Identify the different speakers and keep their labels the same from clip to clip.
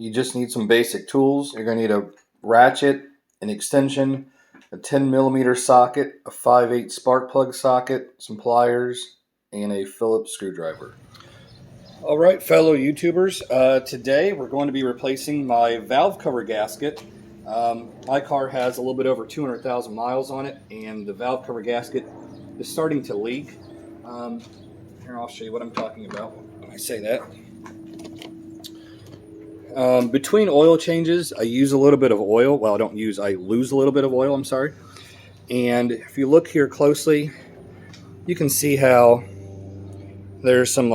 Speaker 1: you just need some basic tools. You're going to need a ratchet, an extension, a 10mm socket, a 5/8 spark plug socket, some pliers, and a Phillips screwdriver. All right, fellow YouTubers, today we're going to be replacing my valve cover gasket. My car has a little bit over 200,000 miles on it, and the valve cover gasket is starting to leak. Here, I'll show you what I'm talking about when I say that. Between oil changes, I use a little bit of oil. Well, I lose a little bit of oil, I'm sorry. And if you look here closely, you can see how there's some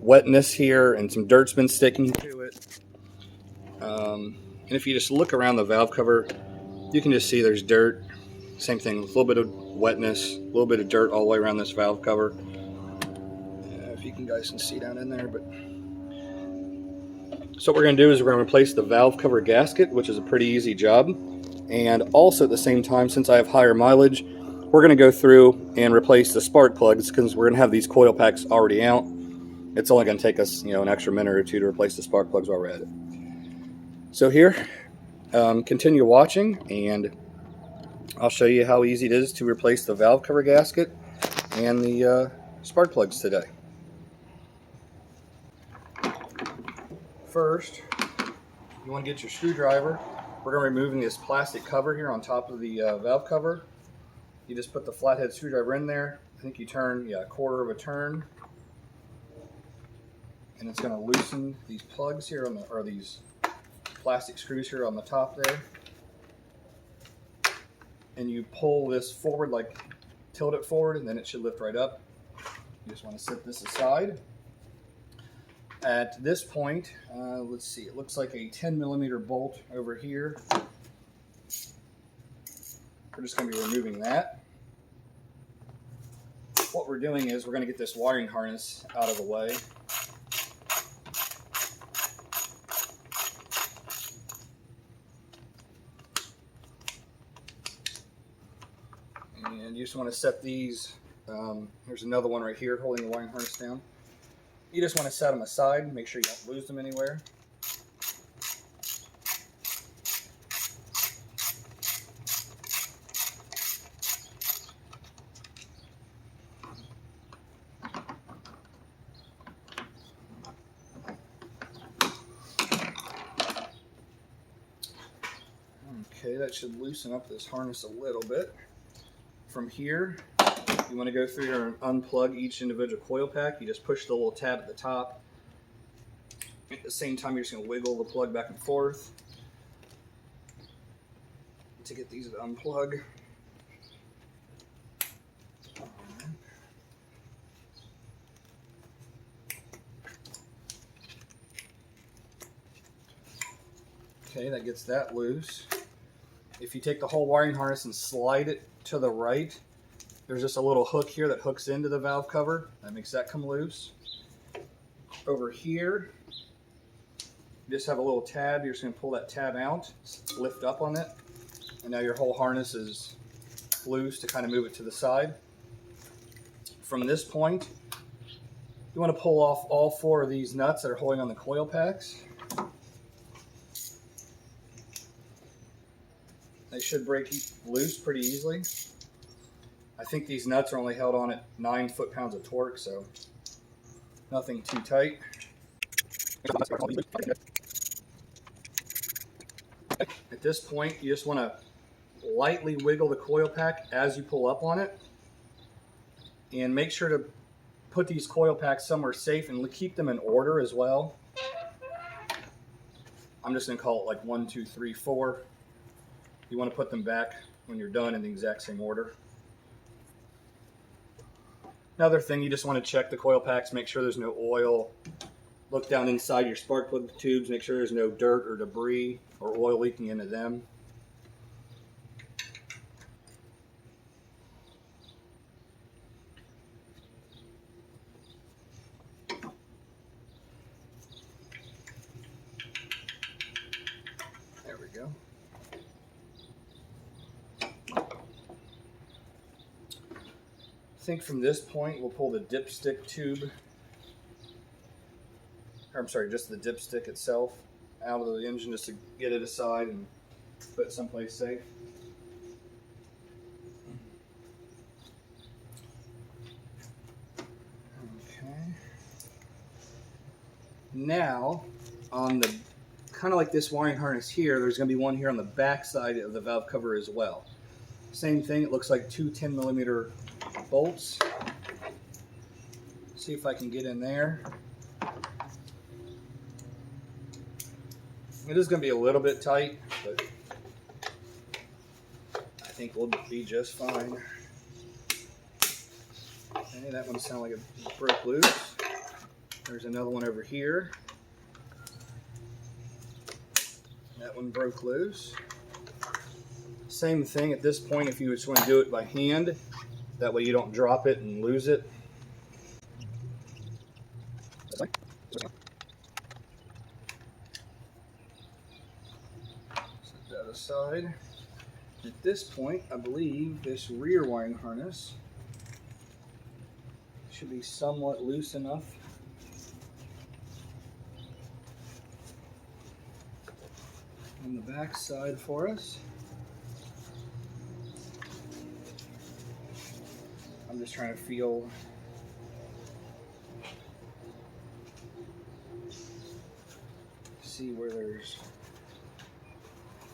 Speaker 1: wetness here and some dirt's been sticking to it. And if you just look around the valve cover, you can just see there's dirt. Same thing, a little bit of wetness, a little bit of dirt all the way around this valve cover. If you guys can see down in there, but so what we're going to do is we're going to replace the valve cover gasket, which is a pretty easy job. And also at the same time, since I have higher mileage, we're going to go through and replace the spark plugs because we're going to have these coil packs already out. It's only going to take us, an extra minute or two to replace the spark plugs while we're at it. So here, continue watching, and I'll show you how easy it is to replace the valve cover gasket and the spark plugs today. First, you want to get your screwdriver. We're going to be removing this plastic cover here on top of the valve cover. You just put the flathead screwdriver in there. I think you turn a quarter of a turn, and it's going to loosen these plugs here or these plastic screws here on the top there. And you pull this forward, tilt it forward, and then it should lift right up. You just want to set this aside. At this point, let's see, it looks like a 10mm bolt over here. We're just going to be removing that. What we're doing is we're going to get this wiring harness out of the way. And you just want to set these, here's another one right here holding the wiring harness down. You just want to set them aside, make sure you don't lose them anywhere. Okay, that should loosen up this harness a little bit. From here, you want to go through here and unplug each individual coil pack. You just push the little tab at the top. At the same time, you're just going to wiggle the plug back and forth to get these to unplug. Okay, that gets that loose. If you take the whole wiring harness and slide it to the right, there's just a little hook here that hooks into the valve cover. That makes that come loose. Over here, you just have a little tab. You're just going to pull that tab out, lift up on it, and now your whole harness is loose to kind of move it to the side. From this point, you want to pull off all 4 of these nuts that are holding on the coil packs. They should break loose pretty easily. I think these nuts are only held on at 9 foot-pounds of torque, so nothing too tight. At this point, you just want to lightly wiggle the coil pack as you pull up on it, and make sure to put these coil packs somewhere safe and keep them in order as well. I'm just going to call it 1, 2, 3, 4. You want to put them back when you're done in the exact same order. Another thing, you just want to check the coil packs, make sure there's no oil. Look down inside your spark plug tubes, make sure there's no dirt or debris or oil leaking into them. There we go. I think from this point we'll pull the dipstick tube, or I'm sorry, just the dipstick itself. out of the engine just to get it aside and put it someplace safe. Okay. Now, on the kind of like this wiring harness here, there's going to be one here on the back side of the valve cover as well. Same thing, it looks like two 10mm bolts. See if I can get in there. It is going to be a little bit tight, but I think we'll be just fine. Okay, that one sounded like it broke loose. There's another one over here. That one broke loose. Same thing at this point if you just want to do it by hand. That way you don't drop it and lose it. Set that aside. At this point, I believe this rear wiring harness should be somewhat loose enough. On the back side for us. I'm just trying to feel see where there's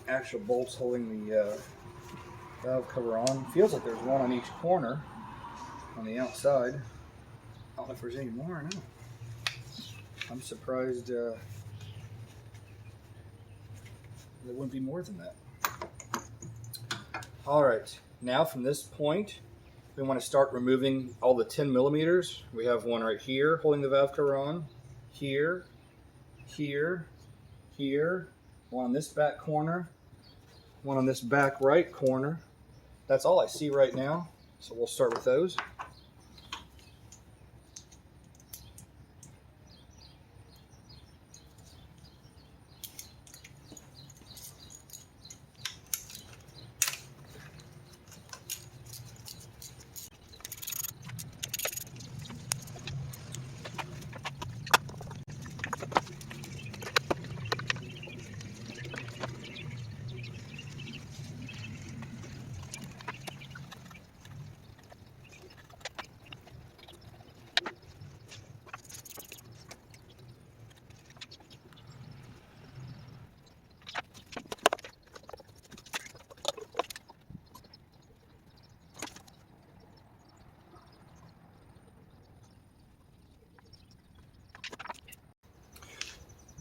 Speaker 1: actual bolts holding the valve cover on. Feels like there's one on each corner on the outside. I don't know if there's any more or not. I'm surprised there wouldn't be more than that. All right, now from this point, we want to start removing all the 10mm. We have one right here holding the valve cover on, here, here, here, one on this back corner, one on this back right corner. That's all I see right now, so we'll start with those.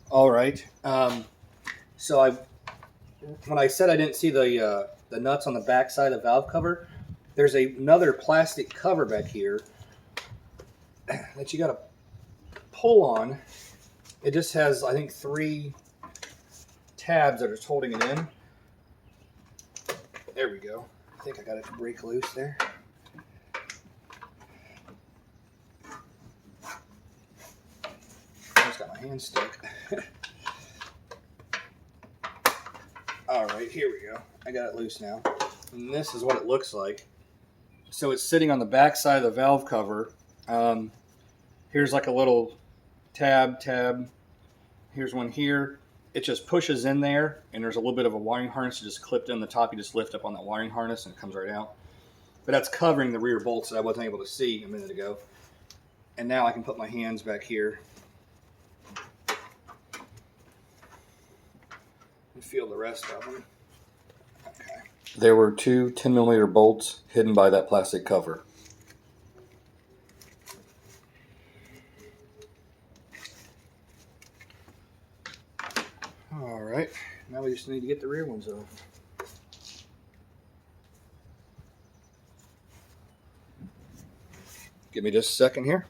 Speaker 1: All right. So when I said I didn't see the nuts on the back side of the valve cover, there's another plastic cover back here that you got to pull on. It just has, I think, 3 tabs that are holding it in. There we go. I think I got it to break loose there. I just got my hand stuck. All right, here we go. I got it loose now. And this is what it looks like. So it's sitting on the back side of the valve cover. Here's like a little tab. Here's one here. It just pushes in there, and there's a little bit of a wiring harness just clipped in the top. You just lift up on that wiring harness, and it comes right out. But that's covering the rear bolts that I wasn't able to see a minute ago. And now I can put my hands back here and feel the rest of them. Okay. There were 2 10mm bolts hidden by that plastic cover. All right, now we just need to get the rear ones off. Give me just a second here.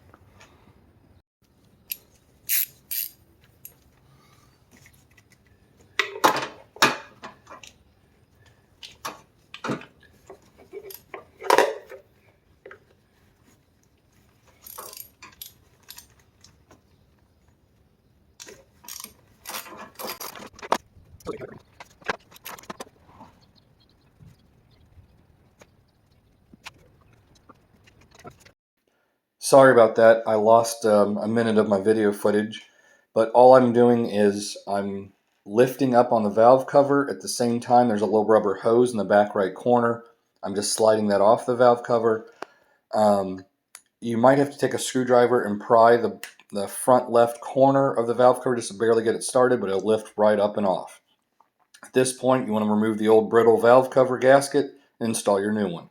Speaker 1: Sorry about that. I lost a minute of my video footage, but all I'm doing is I'm lifting up on the valve cover. At the same time, there's a little rubber hose in the back right corner. I'm just sliding that off the valve cover. You might have to take a screwdriver and pry the front left corner of the valve cover just to barely get it started, but it'll lift right up and off. At this point, you want to remove the old brittle valve cover gasket and install your new one.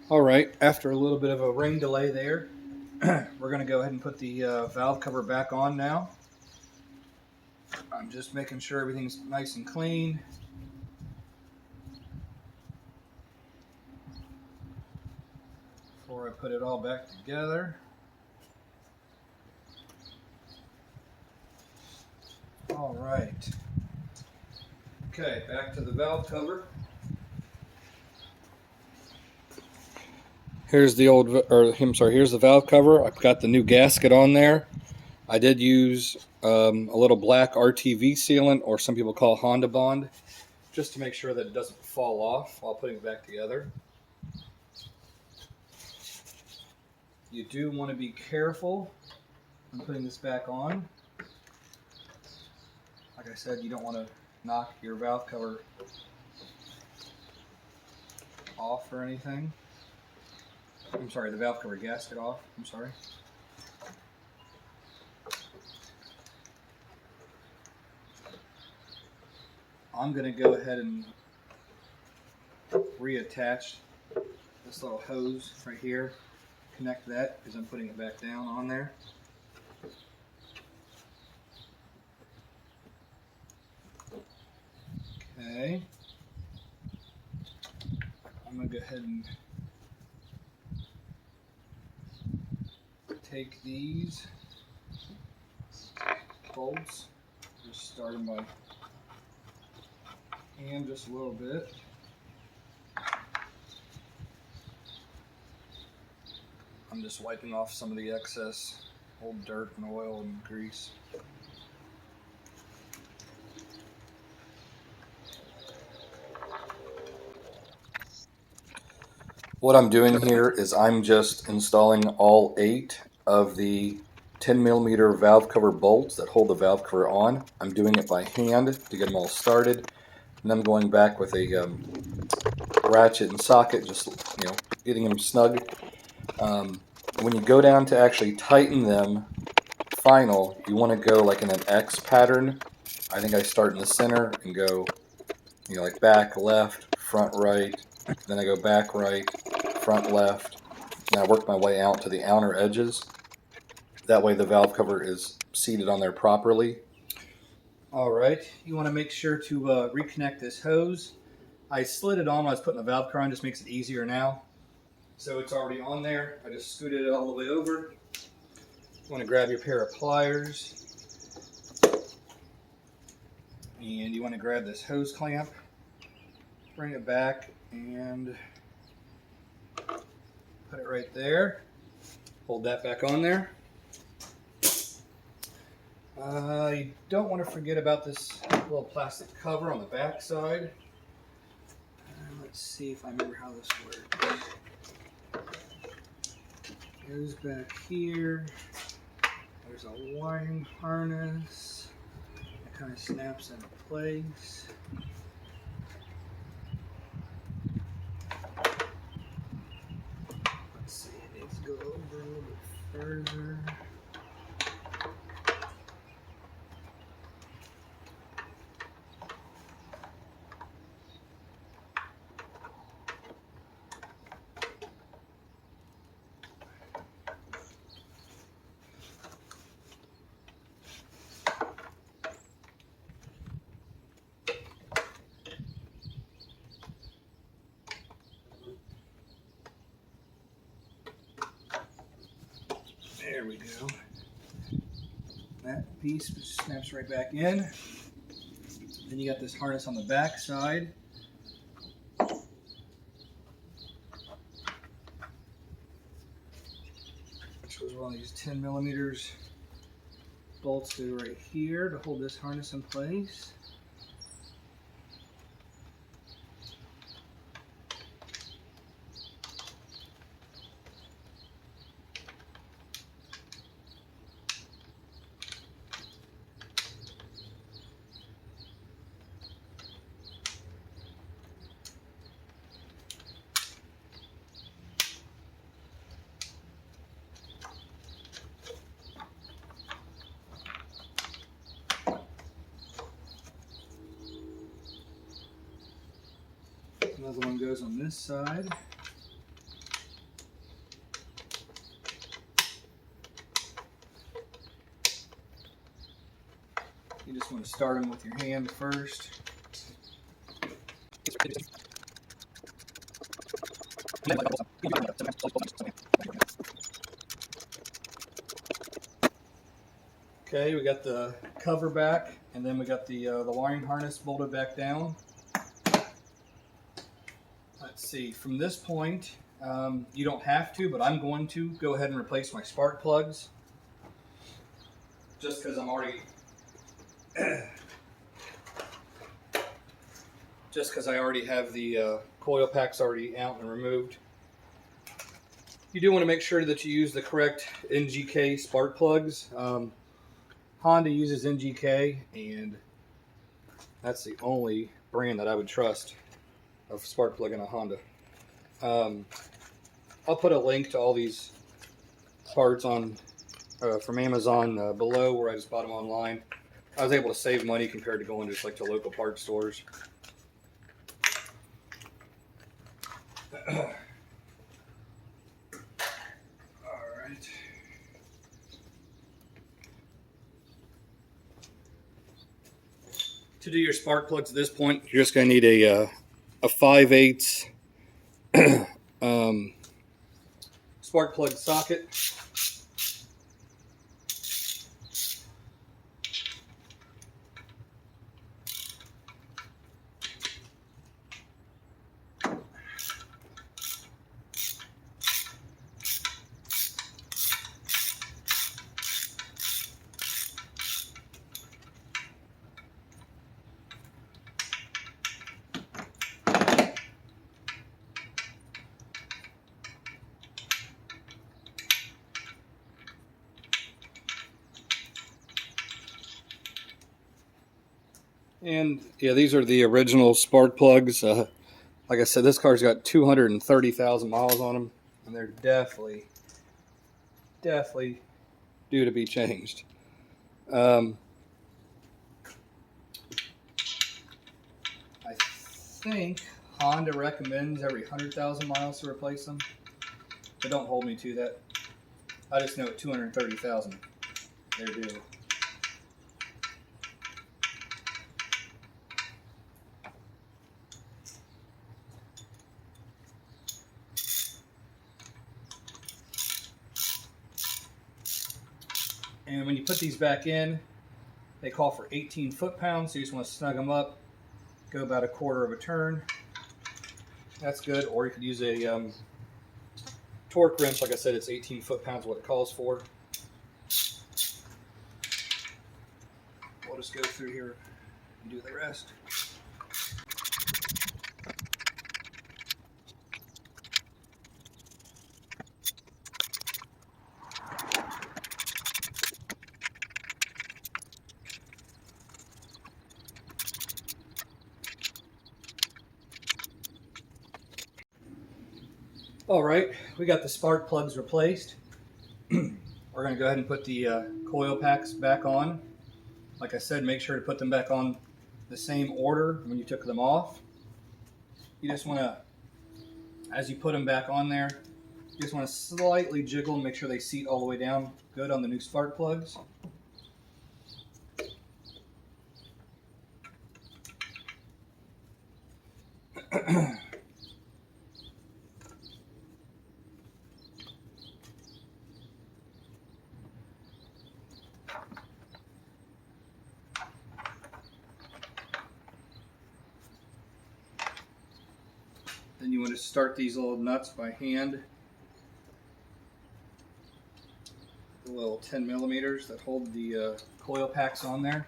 Speaker 1: All right, after a little bit of a ring delay there, we're going to go ahead and put the valve cover back on now. I'm just making sure everything's nice and clean. Before I put it all back together. All right. Okay, back to the valve cover. Here's the here's the valve cover. I've got the new gasket on there. I did use a little black RTV sealant, or some people call Honda Bond, just to make sure that it doesn't fall off while putting it back together. You do want to be careful when putting this back on. Like I said, you don't want to knock your valve cover off or anything. I'm sorry, the valve cover gasket off. I'm sorry. I'm going to go ahead and reattach this little hose right here. Connect that because I'm putting it back down on there. Okay. I'm going to go ahead and take these bolts, just start them by hand just a little bit. I'm just wiping off some of the excess old dirt and oil and grease. What I'm doing here is I'm just installing all 8 of the 10mm valve cover bolts that hold the valve cover on. I'm doing it by hand to get them all started, and I'm going back with a ratchet and socket, just getting them snug. When you go down to actually tighten them final, you want to go like in an X pattern. I think I start in the center and go like back left, front right, then I go back right, front left, and I work my way out to the outer edges. That way the valve cover is seated on there properly. Alright, you want to make sure to reconnect this hose. I slid it on when I was putting the valve cover on, just makes it easier now. So it's already on there. I just scooted it all the way over. You want to grab your pair of pliers. And you want to grab this hose clamp. Bring it back and put it right there. Hold that back on there. You don't want to forget about this little plastic cover on the back side. Let's see if I remember how this works. Goes back here. There's a wiring harness. It kind of snaps into place. Let's see, it needs to go over a little bit further. There we go. That piece snaps right back in. Then you got this harness on the back side. Which was one of these 10mm bolts go right here to hold this harness in place. Another one goes on this side. You just want to start them with your hand first. Okay, we got the cover back, and then we got the wiring harness bolted back down. Let's see, from this point, you don't have to, but I'm going to go ahead and replace my spark plugs. Just because I'm already, I already have the coil packs already out and removed. You do want to make sure that you use the correct NGK spark plugs. Honda uses NGK, and that's the only brand that I would trust of spark plug in a Honda. I'll put a link to all these parts on from Amazon below, where I just bought them online. I was able to save money compared to going just like to local parts stores. Alright. To do your spark plugs at this point, you're just going to need a 5/8 spark plug socket. And yeah, these are the original spark plugs. Like I said, this car's got 230,000 miles on them, and they're definitely due to be changed. I think Honda recommends every 100,000 miles to replace them, but don't hold me to that. I just know at 230,000 they're due. And when you put these back in, they call for 18 foot-pounds, so you just want to snug them up, go about 1/4 of a turn. That's good. Or you could use a torque wrench. Like I said, it's 18 foot-pounds what it calls for. We'll just go through here and do the rest. All right, we got the spark plugs replaced. We're going to go ahead and put the coil packs back on. Like I said, make sure to put them back on the same order when you took them off. You just want to, as you put them back on there, you just want to slightly jiggle and make sure they seat all the way down good on the new spark plugs. Then you want to start these little nuts by hand. The little 10 millimeters that hold the coil packs on there.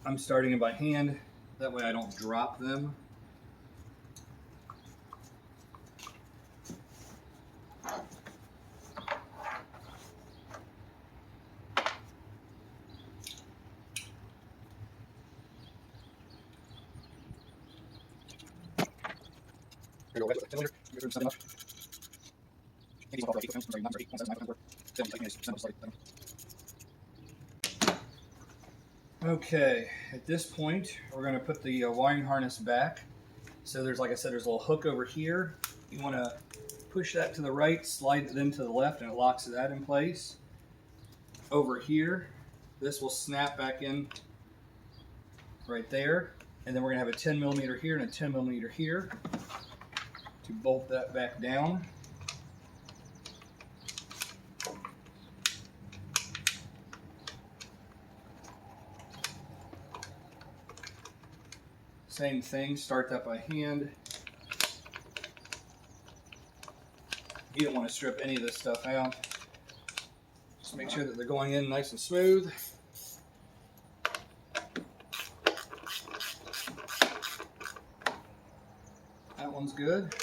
Speaker 1: I'm starting it by hand, that way I don't drop them. Okay, at this point, we're going to put the wiring harness back. So there's, like I said, there's a little hook over here. You want to push that to the right, slide it then to the left, and it locks that in place. Over here, this will snap back in right there. And then we're going to have a 10 millimeter here and a 10 millimeter here to bolt that back down. Same thing, start that by hand. You don't want to strip any of this stuff out. Just make sure that they're going in nice and smooth. That one's good.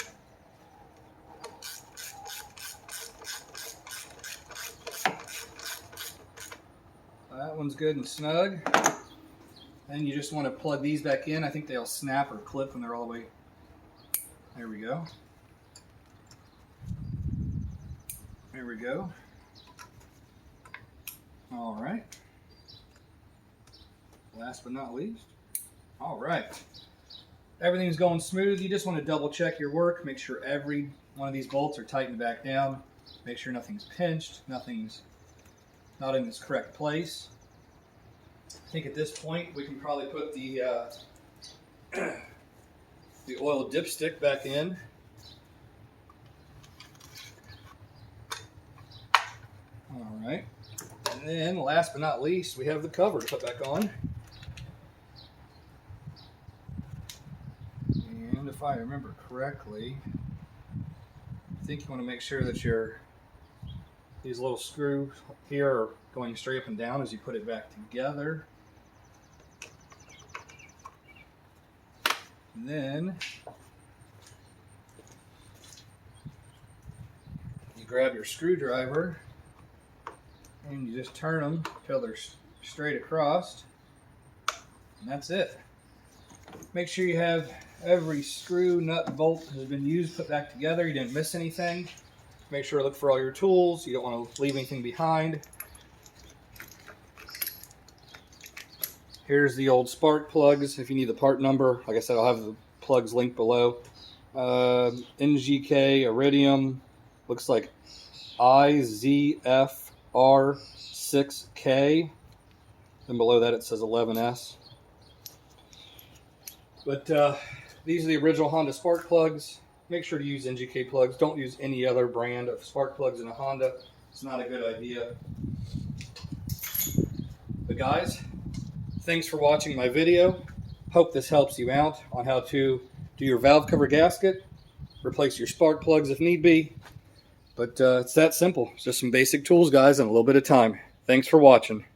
Speaker 1: That one's good and snug. Then you just want to plug these back in. I think they'll snap or clip when they're all the way. There we go. There we go. All right. Last but not least. All right. Everything's going smooth. You just want to double check your work. Make sure every one of these bolts are tightened back down. Make sure nothing's pinched. Nothing's not in its correct place. I think at this point we can probably put the the oil dipstick back in. All right, and then last but not least, we have the cover to put back on. And if I remember correctly, I think you want to make sure that these little screws here are going straight up and down as you put it back together. And then you grab your screwdriver and you just turn them until they're straight across, and that's it. Make sure you have every screw, nut, bolt that has been used put back together. You didn't miss anything. Make sure to look for all your tools. You don't want to leave anything behind. Here's the old spark plugs. If you need the part number, like I said, I'll have the plugs linked below. NGK, Iridium, looks like IZFR6K. Then below that it says 11S. But these are the original Honda spark plugs. Make sure to use NGK plugs. Don't use any other brand of spark plugs in a Honda. It's not a good idea. But guys, thanks for watching my video. Hope this helps you out on how to do your valve cover gasket, replace your spark plugs if need be. But it's that simple. It's just some basic tools, guys, and a little bit of time. Thanks for watching.